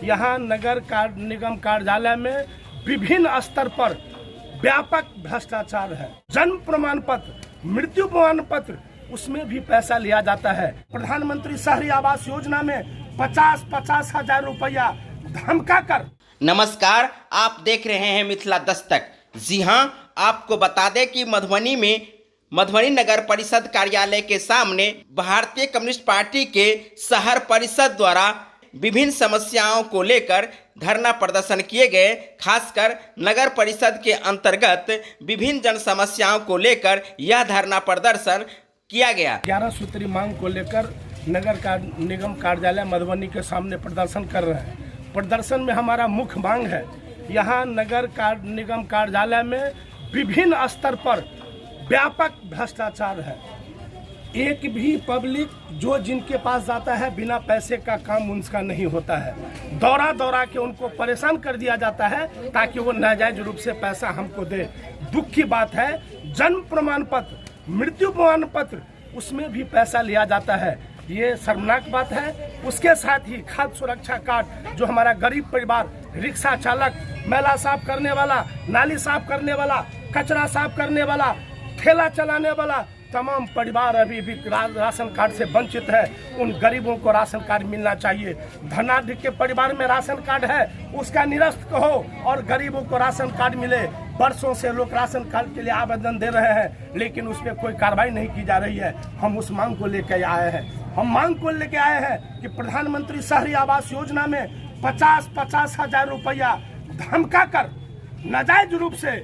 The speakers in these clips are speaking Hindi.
यहाँ नगर निगम कार्यालय में विभिन्न स्तर पर व्यापक भ्रष्टाचार है। जन्म प्रमाण पत्र, मृत्यु प्रमाण पत्र, उसमें भी पैसा लिया जाता है। प्रधानमंत्री शहरी आवास योजना में 50-50 हजार रुपया धमका कर। नमस्कार, आप देख रहे हैं मिथिला दस्तक। जी हां, आपको बता दें कि मधुबनी में मधुबनी नगर परिषद कार्यालय के सामने भारतीय कम्युनिस्ट पार्टी के शहर परिषद द्वारा विभिन्न समस्याओं को लेकर धरना प्रदर्शन किए गए। खासकर नगर परिषद के अंतर्गत विभिन्न जन समस्याओं को लेकर यह धरना प्रदर्शन किया गया। 11 सूत्री मांग को लेकर नगर निगम कार्यालय मधुबनी के सामने प्रदर्शन कर रहे हैं। प्रदर्शन में हमारा मुख्य मांग है, यहाँ नगर निगम कार्यालय में विभिन्न स्तर पर व्यापक भ्रष्टाचार है। एक भी पब्लिक जो जिनके पास जाता है बिना पैसे का काम उनका नहीं होता है। दौरा के उनको परेशान कर दिया जाता है ताकि वो नाजायज रूप से पैसा हमको दे। दुख की बात है, जन्म प्रमाण पत्र, मृत्यु प्रमाण पत्र, उसमें भी पैसा लिया जाता है। ये शर्मनाक बात है। उसके साथ ही खाद्य सुरक्षा कार्ड, जो हमारा गरीब परिवार, रिक्शा चालक, मैला साफ करने वाला, नाली साफ करने वाला, कचरा साफ करने वाला, ठेला चलाने वाला, तमाम परिवार अभी भी राशन कार्ड से वंचित है। उन गरीबों को राशन कार्ड मिलना चाहिए। धनाढ्य के परिवार में राशन कार्ड है, उसका निरस्त कहो और गरीबों को राशन कार्ड मिले। वर्षों से लोग राशन कार्ड के लिए आवेदन दे रहे हैं, लेकिन उस पर कोई कार्रवाई नहीं की जा रही है। हम उस मांग को लेकर आए हैं। हम मांग को लेकर आए हैं कि प्रधानमंत्री शहरी आवास योजना में 50-50 हजार रुपया धमका कर नाजायज रूप से,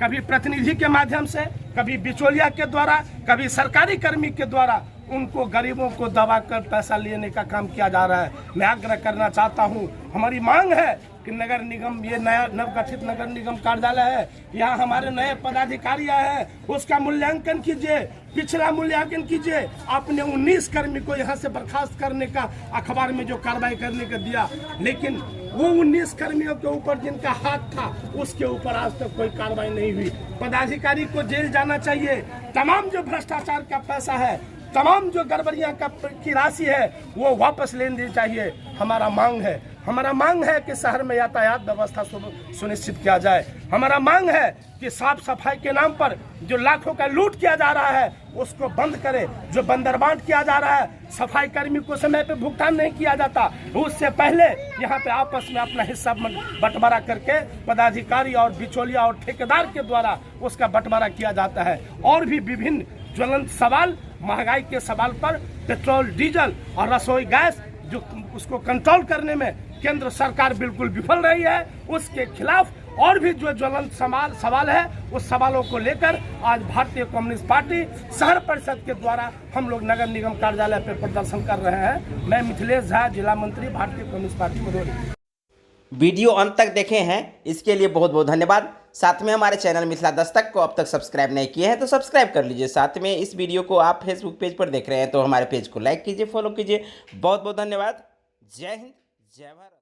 कभी प्रतिनिधि के माध्यम से, कभी बिचौलिया के द्वारा, कभी सरकारी कर्मी के द्वारा उनको गरीबों को दबा कर पैसा लेने का काम किया जा रहा है। मैं आग्रह करना चाहता हूं, हमारी मांग है कि नगर निगम, ये नया नवगठित नगर निगम कार्यालय है, यहाँ हमारे नए पदाधिकारी आए हैं, उसका मूल्यांकन कीजिए, पिछला मूल्यांकन कीजिए। आपने 19 कर्मी को यहाँ से बर्खास्त करने का अखबार में जो कार्रवाई करने का दिया, लेकिन वो 19 कर्मियों के ऊपर जिनका हाथ था उसके ऊपर आज तक कोई कार्रवाई नहीं हुई। पदाधिकारी को जेल जाना चाहिए। तमाम जो भ्रष्टाचार का पैसा है, तमाम जो गड़बड़ियां की राशि है, वो वापस लेनी चाहिए। हमारा मांग है कि शहर में यातायात व्यवस्था सुनिश्चित किया जाए। हमारा मांग है कि साफ सफाई के नाम पर जो लाखों का लूट किया जा रहा है उसको बंद करे। जो बंदरबांट किया जा रहा है, सफाई कर्मी को समय पे भुगतान नहीं किया जाता, उससे पहले यहाँ पे आपस में अपना हिस्सा बंटवारा करके पदाधिकारी और बिचौलिया और ठेकेदार के द्वारा उसका बंटवारा किया जाता है। और भी विभिन्न ज्वलंत सवाल, महंगाई के सवाल पर पेट्रोल, डीजल और रसोई गैस, जो उसको कंट्रोल करने में केंद्र सरकार बिल्कुल विफल रही है, उसके खिलाफ और भी जो ज्वलंत सवाल है, उस सवालों को लेकर आज भारतीय कम्युनिस्ट पार्टी शहर परिषद के द्वारा हम लोग नगर निगम कार्यालय पर प्रदर्शन कर रहे हैं। मैं मिथिलेश झा, जिला मंत्री, भारतीय कम्युनिस्ट पार्टी मधुबनी। वीडियो अंत तक देखे हैं, इसके लिए बहुत बहुत धन्यवाद। साथ में हमारे चैनल मिथिला दस्तक को अब तक सब्सक्राइब नहीं किए हैं तो सब्सक्राइब कर लीजिए। साथ में इस वीडियो को आप फेसबुक पेज पर देख रहे हैं तो हमारे पेज को लाइक कीजिए, फॉलो कीजिए। बहुत बहुत धन्यवाद। जय हिंद, जय भारत।